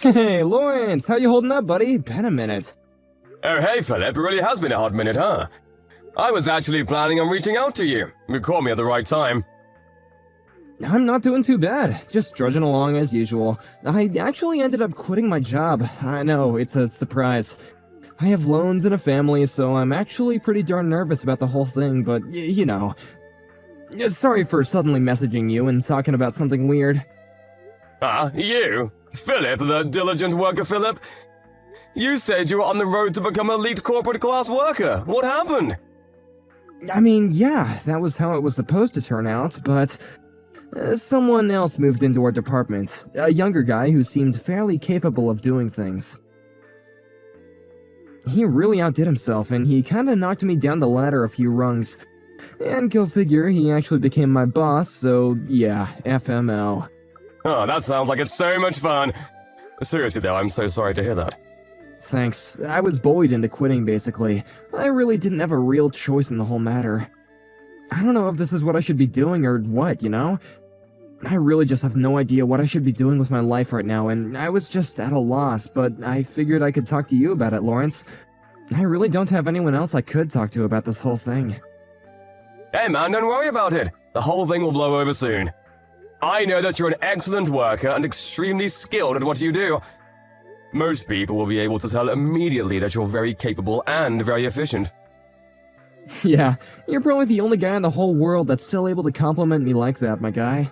Hey, Lawrence, how you holding up, buddy? Been a minute. Oh, hey, Philip, it really has been a hot minute, huh? I was actually planning on reaching out to you. You caught me at the right time. I'm not doing too bad, just drudging along as usual. I actually ended up quitting my job. I know, it's a surprise. I have loans and a family, so I'm actually pretty darn nervous about the whole thing, but you know. Sorry for suddenly messaging you and talking about something weird. You? Philip, the diligent worker Philip? You said you were on the road to become an elite corporate class worker. What happened? I mean, yeah, that was how it was supposed to turn out, but someone else moved into our department. A younger guy who seemed fairly capable of doing things. He really outdid himself, and he kinda knocked me down the ladder a few rungs. And go figure, he actually became my boss, so yeah, FML. Oh, that sounds like it's so much fun. Seriously though, I'm so sorry to hear that. Thanks. I was bullied into quitting, basically. I really didn't have a real choice in the whole matter. I don't know if this is what I should be doing or what, you know? I really just have no idea what I should be doing with my life right now, and I was just at a loss, but I figured I could talk to you about it, Lawrence. I really don't have anyone else I could talk to about this whole thing. Hey man, don't worry about it. The whole thing will blow over soon. I know that you're an excellent worker and extremely skilled at what you do. Most people will be able to tell immediately that you're very capable and very efficient. Yeah, you're probably the only guy in the whole world that's still able to compliment me like that, my guy.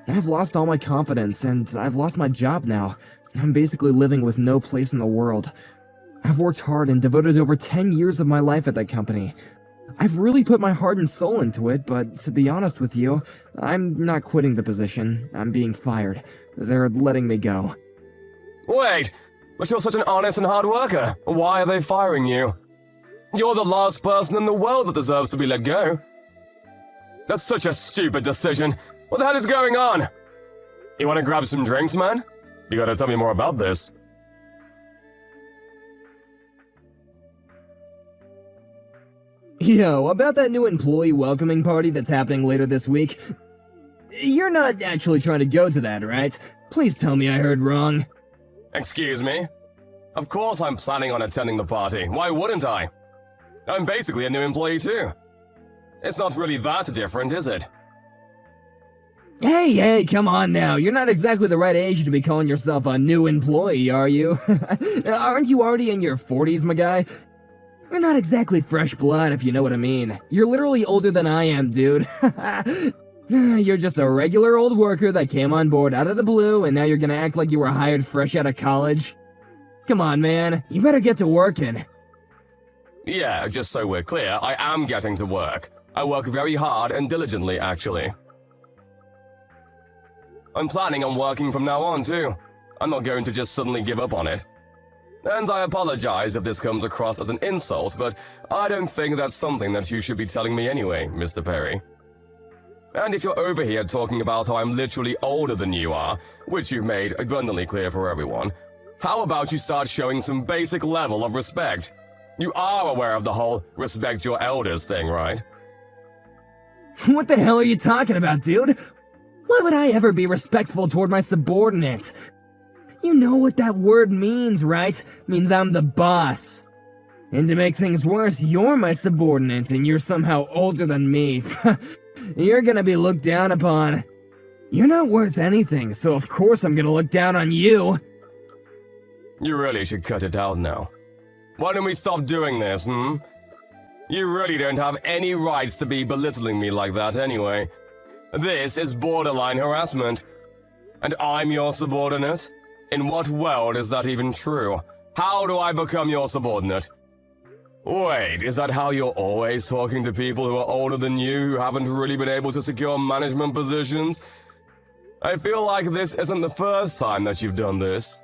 I've lost all my confidence, and I've lost my job now. I'm basically living with no place in the world. I've worked hard and devoted over 10 years of my life at that company. I've really put my heart and soul into it, but to be honest with you, I'm not quitting the position. I'm being fired. They're letting me go. Wait, but you're such an honest and hard worker. Why are they firing you? You're the last person in the world that deserves to be let go. That's such a stupid decision. What the hell is going on? You want to grab some drinks, man? You gotta tell me more about this. Yo, about that new employee welcoming party that's happening later this week. You're not actually trying to go to that, right? Please tell me I heard wrong. Excuse me? Of course I'm planning on attending the party. Why wouldn't I? I'm basically a new employee too. It's not really that different, is it? Hey, come on now. You're not exactly the right age to be calling yourself a new employee, are you? Aren't you already in your 40s, my guy? You're not exactly fresh blood, if you know what I mean. You're literally older than I am, dude. You're just a regular old worker that came on board out of the blue, and now you're gonna act like you were hired fresh out of college? Come on, man. You better get to working. Yeah, just so we're clear, I am getting to work. I work very hard and diligently, actually. I'm planning on working from now on, too. I'm not going to just suddenly give up on it. And I apologize if this comes across as an insult, but I don't think that's something that you should be telling me anyway, Mr. Perry. And if you're over here talking about how I'm literally older than you are, which you've made abundantly clear for everyone, how about you start showing some basic level of respect? You are aware of the whole respect your elders thing, right? What the hell are you talking about, dude? Why would I ever be respectful toward my subordinate? You know what that word means, right? It means I'm the boss. And to make things worse, you're my subordinate and you're somehow older than me. You're gonna be looked down upon. You're not worth anything, so of course I'm gonna look down on you. You really should cut it out now. Why don't we stop doing this, hmm? You really don't have any rights to be belittling me like that anyway. This is borderline harassment. And I'm your subordinate? In what world is that even true? How do I become your subordinate? Wait, is that how you're always talking to people who are older than you who haven't really been able to secure management positions? I feel like this isn't the first time that you've done this.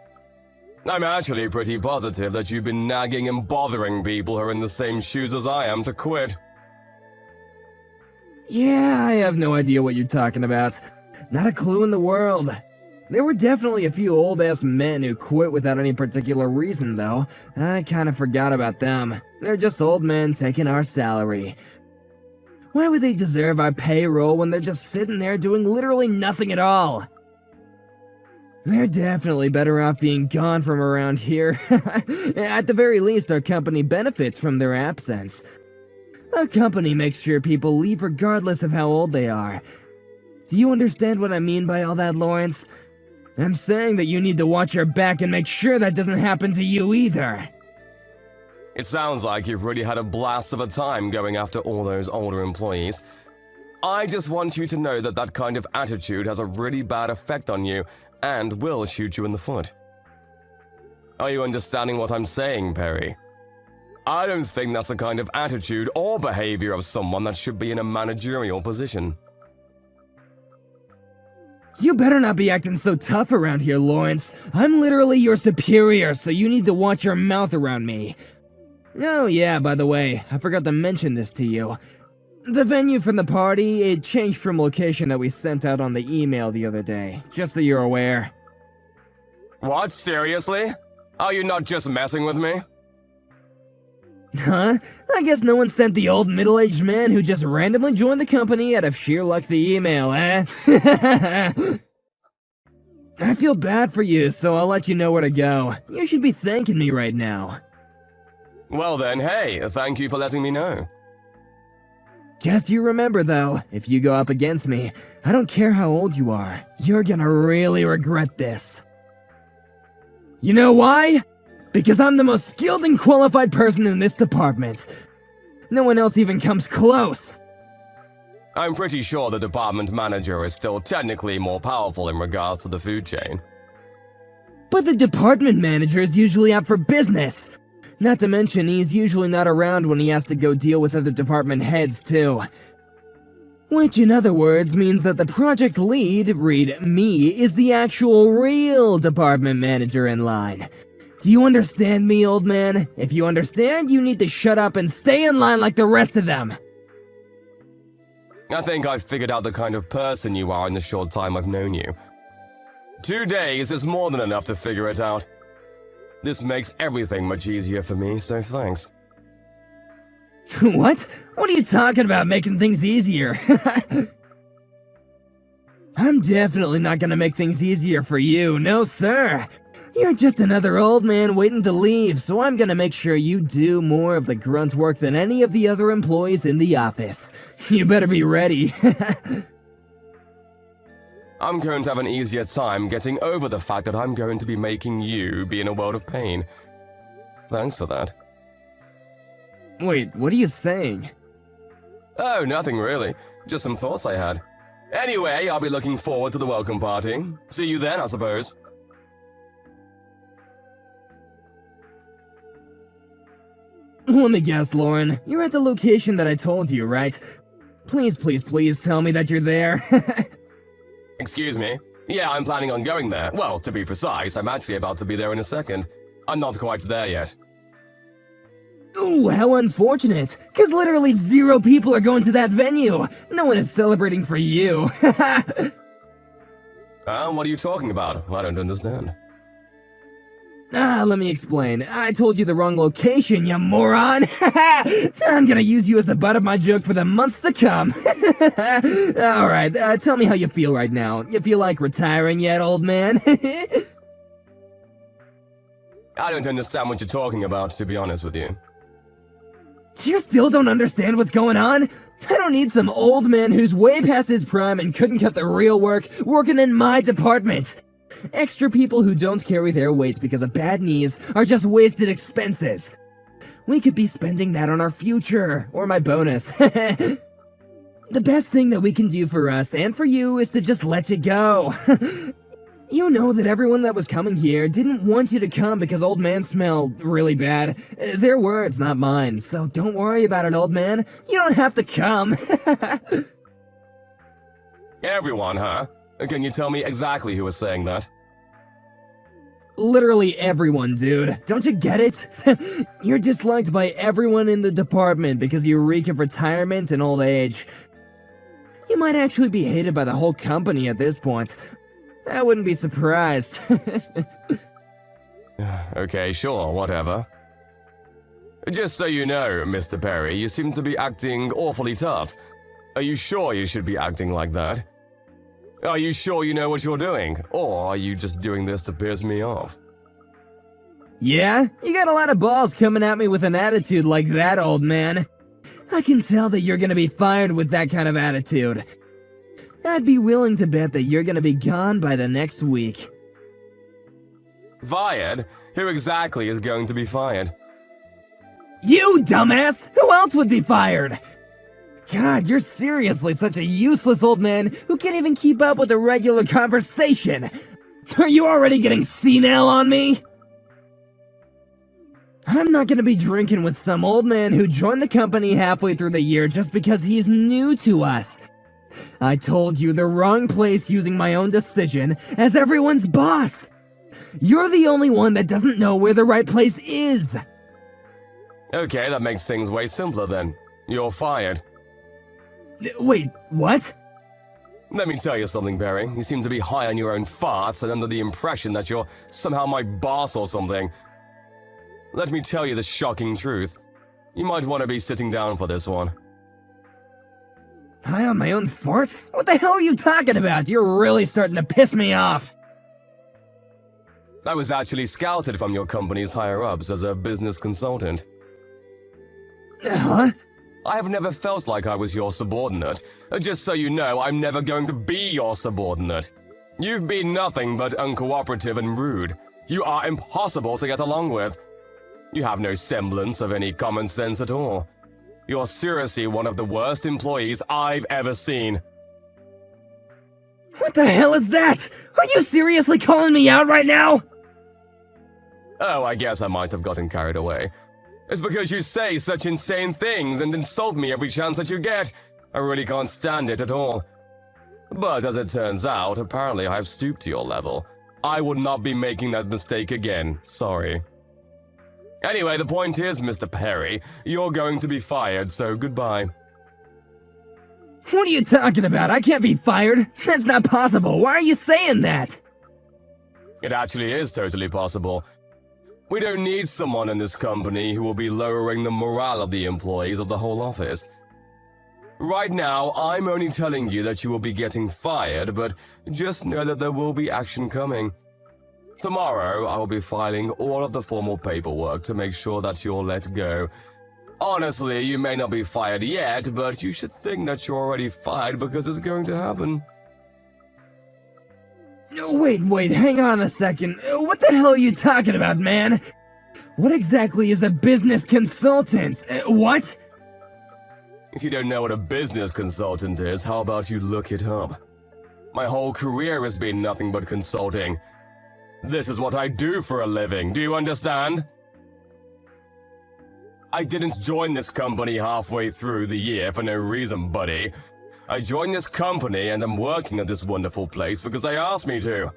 I'm actually pretty positive that you've been nagging and bothering people who are in the same shoes as I am to quit. Yeah, I have no idea what you're talking about. Not a clue in the world. There were definitely a few old-ass men who quit without any particular reason, though. I kinda forgot about them. They're just old men taking our salary. Why would they deserve our payroll when they're just sitting there doing literally nothing at all? They're definitely better off being gone from around here. At the very least, our company benefits from their absence. Our company makes sure people leave regardless of how old they are. Do you understand what I mean by all that, Lawrence? I'm saying that you need to watch your back and make sure that doesn't happen to you either. It sounds like you've really had a blast of a time going after all those older employees. I just want you to know that that kind of attitude has a really bad effect on you and will shoot you in the foot. Are you understanding what I'm saying, Perry? I don't think that's the kind of attitude or behavior of someone that should be in a managerial position. You better not be acting so tough around here, Lawrence. I'm literally your superior, so you need to watch your mouth around me. Oh yeah, by the way, I forgot to mention this to you. The venue for the party, it changed from location that we sent out on the email the other day, just so you're aware. What, seriously? Are you not just messing with me? Huh? I guess no one sent the old middle-aged man who just randomly joined the company out of sheer luck the email, eh? I feel bad for you, so I'll let you know where to go. You should be thanking me right now. Well then, hey, thank you for letting me know. Just you remember though, if you go up against me, I don't care how old you are, you're gonna really regret this. You know why? Because I'm the most skilled and qualified person in this department. No one else even comes close. I'm pretty sure the department manager is still technically more powerful in regards to the food chain. But the department manager is usually out for business. Not to mention, he's usually not around when he has to go deal with other department heads, too. Which, in other words, means that the project lead, read me, is the actual real department manager in line. Do you understand me, old man? If you understand, you need to shut up and stay in line like the rest of them. I think I've figured out the kind of person you are in the short time I've known you. 2 days is more than enough to figure it out. This makes everything much easier for me, so thanks. What? What are you talking about, making things easier? I'm definitely not gonna make things easier for you, no sir. You're just another old man waiting to leave, so I'm gonna make sure you do more of the grunt work than any of the other employees in the office. You better be ready. I'm going to have an easier time getting over the fact that I'm going to be making you be in a world of pain. Thanks for that. Wait, what are you saying? Oh, nothing really. Just some thoughts I had. Anyway, I'll be looking forward to the welcome party. See you then, I suppose. Let me guess, Lauren. You're at the location that I told you, right? Please, please, please tell me that you're there. Excuse me? Yeah, I'm planning on going there. Well, to be precise, I'm actually about to be there in a second. I'm not quite there yet. Ooh, how unfortunate. Because literally 0 people are going to that venue. No one is celebrating for you. What are you talking about? I don't understand. Let me explain. I told you the wrong location, you moron! I'm gonna use you as the butt of my joke for the months to come. Alright, tell me how you feel right now. You feel like retiring yet, old man? I don't understand what you're talking about, to be honest with you. You still don't understand what's going on? I don't need some old man who's way past his prime and couldn't cut the real work working in my department. Extra people who don't carry their weights because of bad knees are just wasted expenses. We could be spending that on our future, or my bonus. The best thing that we can do for us and for you is to just let you go. You know that everyone that was coming here didn't want you to come because old man smelled really bad. Their words, not mine, so don't worry about it, old man. You don't have to come. Everyone, huh? Can you tell me exactly who was saying that? Literally everyone, dude. Don't you get it? You're disliked by everyone in the department because you reek of retirement and old age. You might actually be hated by the whole company at this point. I wouldn't be surprised. Okay, sure, whatever. Just so you know, Mr. Perry, you seem to be acting awfully tough. Are you sure you should be acting like that? Are you sure you know what you're doing? Or are you just doing this to piss me off? Yeah? You got a lot of balls coming at me with an attitude like that, old man. I can tell that you're gonna be fired with that kind of attitude. I'd be willing to bet that you're gonna be gone by the next week. Fired? Who exactly is going to be fired? You, dumbass! Who else would be fired? God, you're seriously such a useless old man who can't even keep up with a regular conversation. Are you already getting senile on me? I'm not gonna be drinking with some old man who joined the company halfway through the year just because he's new to us. I told you the wrong place using my own decision as everyone's boss. You're the only one that doesn't know where the right place is. Okay, that makes things way simpler then. You're fired. Wait, what? Let me tell you something, Barry. You seem to be high on your own farts and under the impression that you're somehow my boss or something. Let me tell you the shocking truth. You might want to be sitting down for this one. High on my own farts? What the hell are you talking about? You're really starting to piss me off. I was actually scouted from your company's higher-ups as a business consultant. Huh? I have never felt like I was your subordinate. Just so you know, I'm never going to be your subordinate. You've been nothing but uncooperative and rude. You are impossible to get along with. You have no semblance of any common sense at all. You're seriously one of the worst employees I've ever seen. What the hell is that? Are you seriously calling me out right now? Oh, I guess I might have gotten carried away. It's because you say such insane things and insult me every chance that you get. I really can't stand it at all. But as it turns out, apparently I've stooped to your level. I would not be making that mistake again, sorry. Anyway, the point is, Mr. Perry, you're going to be fired, so goodbye. What are you talking about? I can't be fired. That's not possible. Why are you saying that? It actually is totally possible. We don't need someone in this company who will be lowering the morale of the employees of the whole office. Right now, I'm only telling you that you will be getting fired, but just know that there will be action coming. Tomorrow, I will be filing all of the formal paperwork to make sure that you're let go. Honestly, you may not be fired yet, but you should think that you're already fired because it's going to happen. Wait, hang on a second. What the hell are you talking about, man? What exactly is a business consultant? What? If you don't know what a business consultant is, how about you look it up? My whole career has been nothing but consulting. This is what I do for a living, do you understand? I didn't join this company halfway through the year for no reason, buddy. I joined this company and I'm working at this wonderful place because they asked me to.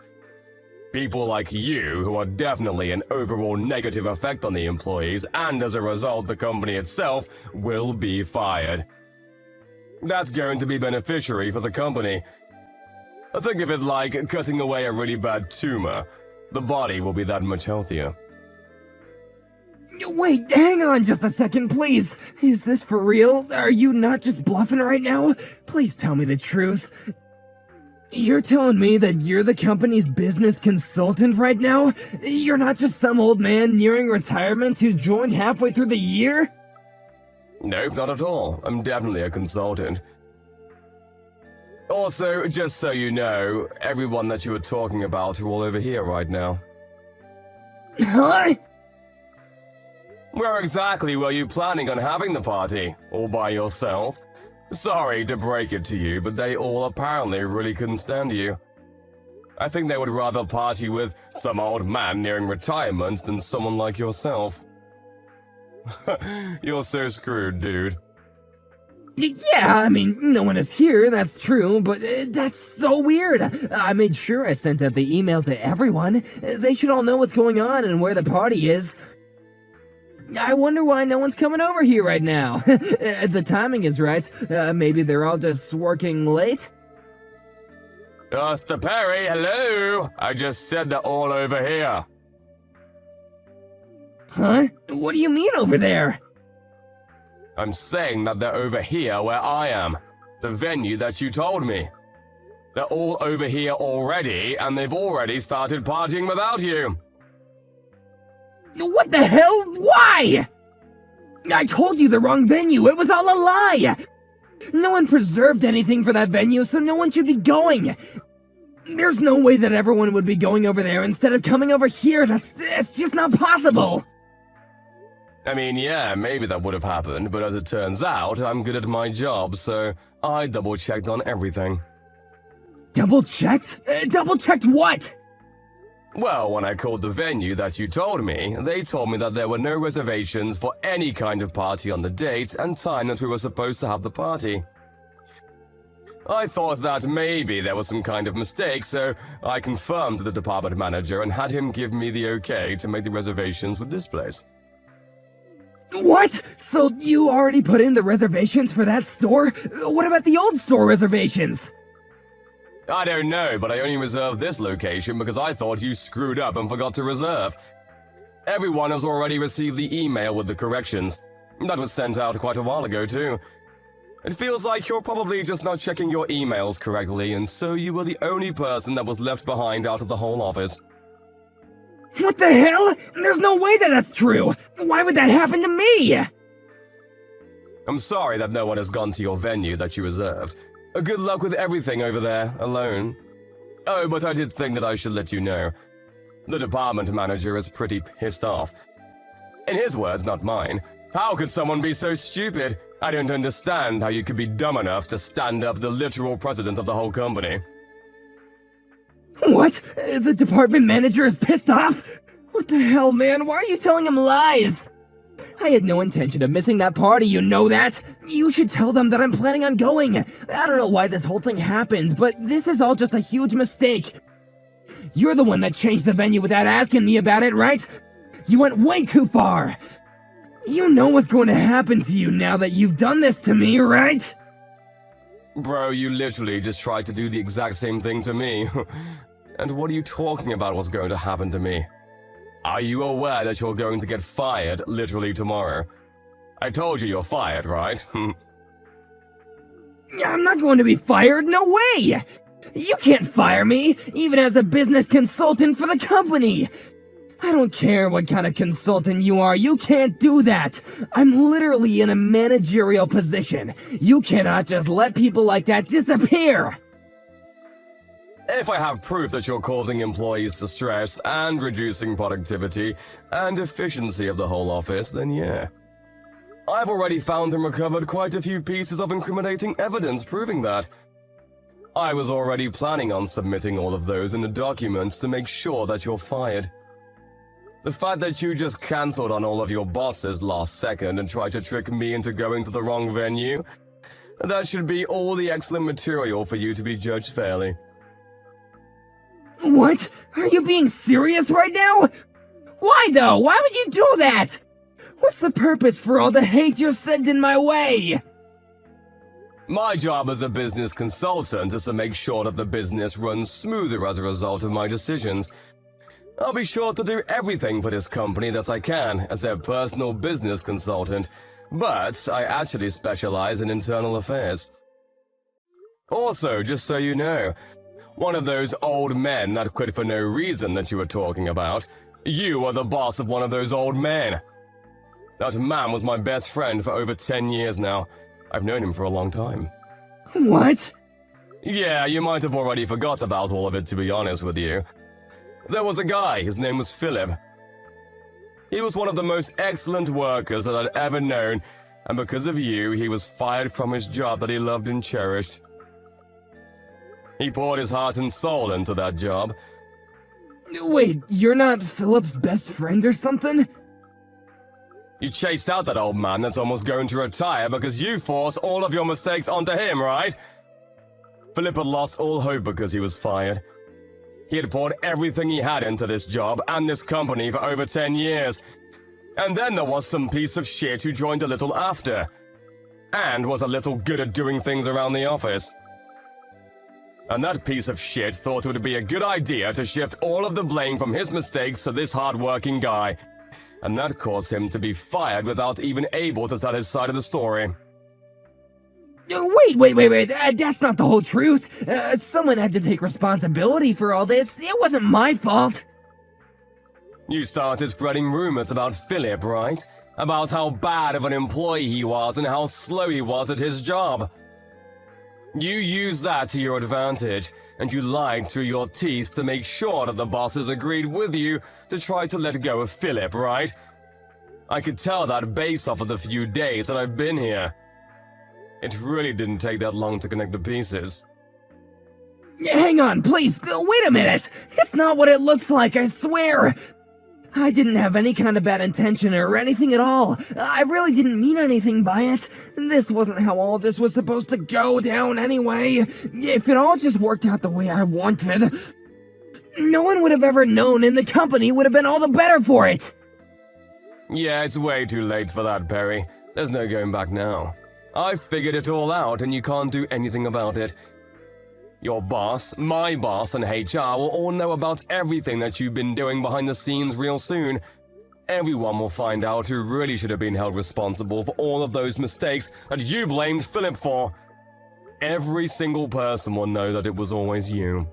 People like you, who are definitely an overall negative effect on the employees, and as a result the company itself, will be fired. That's going to be beneficiary for the company. Think of it like cutting away a really bad tumor. The body will be that much healthier. Wait, hang on just a second, please. Is this for real? Are you not just bluffing right now? Please tell me the truth. You're telling me that you're the company's business consultant right now? You're not just some old man nearing retirement who joined halfway through the year? Nope, not at all. I'm definitely a consultant. Also, just so you know, everyone that you were talking about are all over here right now. Huh? Where exactly were you planning on having the party? All by yourself? Sorry to break it to you, but they all apparently really couldn't stand you. I think they would rather party with some old man nearing retirement than someone like yourself. You're so screwed, dude. Yeah, I mean, no one is here, that's true, but that's so weird. I made sure I sent out the email to everyone. They should all know what's going on and where the party is. I wonder why no one's coming over here right now. The timing is right. Maybe they're all just working late? Mr. Perry, hello! I just said they're all over here. Huh? What do you mean over there? I'm saying that they're over here where I am. The venue that you told me. They're all over here already, and they've already started partying without you. What the hell? Why? I told you the wrong venue. It was all a lie. No one preserved anything for that venue, so no one should be going. There's no way that everyone would be going over there instead of coming over here. That's just not possible. I mean, yeah, maybe that would have happened, but as it turns out, I'm good at my job, so I double-checked on everything. Double-checked? Double-checked what? Well, when I called the venue that you told me, they told me that there were no reservations for any kind of party on the date and time that we were supposed to have the party. I thought that maybe there was some kind of mistake, so I confirmed to the department manager and had him give me the okay to make the reservations with this place. What? So you already put in the reservations for that store? What about the old store reservations? I don't know, but I only reserved this location because I thought you screwed up and forgot to reserve. Everyone has already received the email with the corrections. That was sent out quite a while ago, too. It feels like you're probably just not checking your emails correctly, and so you were the only person that was left behind out of the whole office. What the hell? There's no way that that's true! Why would that happen to me? I'm sorry that no one has gone to your venue that you reserved. Good luck with everything over there, alone. Oh, but I did think that I should let you know. The department manager is pretty pissed off. In his words, not mine. How could someone be so stupid? I don't understand how you could be dumb enough to stand up the literal president of the whole company. What? The department manager is pissed off? What the hell, man? Why are you telling him lies? I had no intention of missing that party, you know that? You should tell them that I'm planning on going. I don't know why this whole thing happened, but this is all just a huge mistake. You're the one that changed the venue without asking me about it, right? You went way too far. You know what's going to happen to you now that you've done this to me, right? Bro, you literally just tried to do the exact same thing to me. And what are you talking about what's going to happen to me? Are you aware that you're going to get fired literally tomorrow? I told you you're fired, right? I'm not going to be fired, no way! You can't fire me, even as a business consultant for the company! I don't care what kind of consultant you are, you can't do that! I'm literally in a managerial position. You cannot just let people like that disappear! If I have proof that you're causing employees distress and reducing productivity and efficiency of the whole office, then yeah. I've already found and recovered quite a few pieces of incriminating evidence proving that. I was already planning on submitting all of those in the documents to make sure that you're fired. The fact that you just cancelled on all of your bosses last second and tried to trick me into going to the wrong venue, that should be all the excellent material for you to be judged fairly. What? Are you being serious right now? Why though? Why would you do that? What's the purpose for all the hate you're sending my way? My job as a business consultant is to make sure that the business runs smoother as a result of my decisions. I'll be sure to do everything for this company that I can as their personal business consultant, but I actually specialize in internal affairs. Also, just so you know, one of those old men that quit for no reason that you were talking about, you are the boss of one of those old men. That man was my best friend for over 10 years now. I've known him for a long time. What? Yeah, you might have already forgot about all of it, to be honest with you. There was a guy, his name was Philip. He was one of the most excellent workers that I'd ever known, and because of you, he was fired from his job that he loved and cherished. He poured his heart and soul into that job. Wait, you're not Philip's best friend or something? You chased out that old man that's almost going to retire because you forced all of your mistakes onto him, right? Philip had lost all hope because he was fired. He had poured everything he had into this job and this company for over 10 years. And then there was some piece of shit who joined a little after. And was a little good at doing things around the office. And that piece of shit thought it would be a good idea to shift all of the blame from his mistakes to this hard-working guy. And that caused him to be fired without even able to tell his side of the story. Wait. That's not the whole truth. Someone had to take responsibility for all this. It wasn't my fault. You started spreading rumors about Philip, right? About how bad of an employee he was and how slow he was at his job. You used that to your advantage, and you lied through your teeth to make sure that the bosses agreed with you to try to let go of Philip, right? I could tell that based off of the few days that I've been here. It really didn't take that long to connect the pieces. Hang on, please. Wait a minute. It's not what it looks like, I swear. I didn't have any kind of bad intention or anything at all. I really didn't mean anything by it. This wasn't how all this was supposed to go down anyway. If it all just worked out the way I wanted, no one would have ever known and the company would have been all the better for it. Yeah, it's way too late for that, Perry. There's no going back now. I figured it all out and you can't do anything about it. Your boss, my boss, and HR will all know about everything that you've been doing behind the scenes real soon. Everyone will find out who really should have been held responsible for all of those mistakes that you blamed Philip for. Every single person will know that it was always you.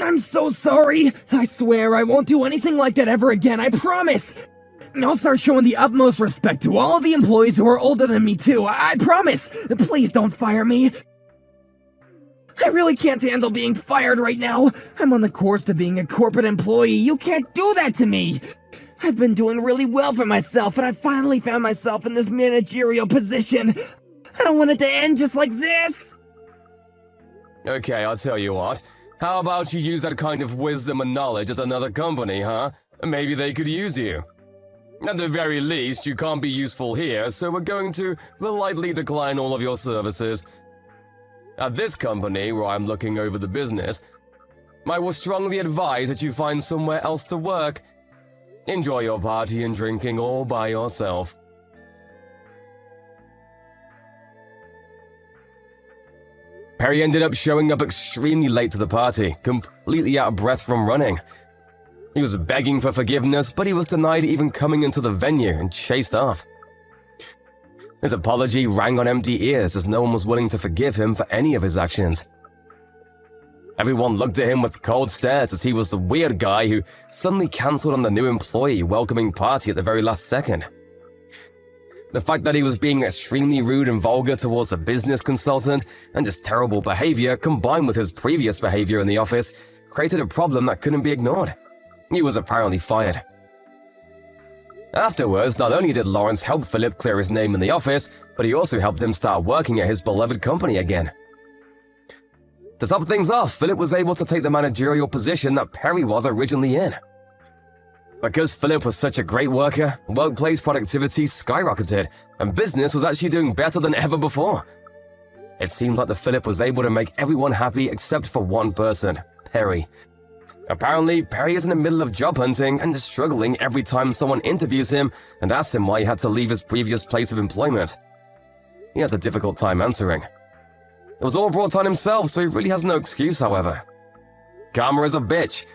I'm so sorry. I swear I won't do anything like that ever again, I promise. I'll start showing the utmost respect to all of the employees who are older than me too, I promise. Please don't fire me. I really can't handle being fired right now. I'm on the course to being a corporate employee. You can't do that to me. I've been doing really well for myself, and I finally found myself in this managerial position. I don't want it to end just like this. Okay, I'll tell you what. How about you use that kind of wisdom and knowledge at another company, huh? Maybe they could use you. At the very least, you can't be useful here, so we're going to politely decline all of your services. At this company, where I'm looking over the business, I will strongly advise that you find somewhere else to work. Enjoy your party and drinking all by yourself. Perry ended up showing up extremely late to the party, completely out of breath from running. He was begging for forgiveness, but he was denied even coming into the venue and chased off. His apology rang on empty ears as no one was willing to forgive him for any of his actions. Everyone looked at him with cold stares as he was the weird guy who suddenly cancelled on the new employee welcoming party at the very last second. The fact that he was being extremely rude and vulgar towards a business consultant and his terrible behavior combined with his previous behavior in the office created a problem that couldn't be ignored. He was apparently fired. Afterwards, not only did Lawrence help Philip clear his name in the office, but he also helped him start working at his beloved company again. To top things off, Philip was able to take the managerial position that Perry was originally in. Because Philip was such a great worker, workplace productivity skyrocketed, and business was actually doing better than ever before. It seemed like Philip was able to make everyone happy except for one person, Perry. Apparently, Perry is in the middle of job hunting and is struggling every time someone interviews him and asks him why he had to leave his previous place of employment. He has a difficult time answering. It was all brought on himself, so he really has no excuse, however. Karma is a bitch,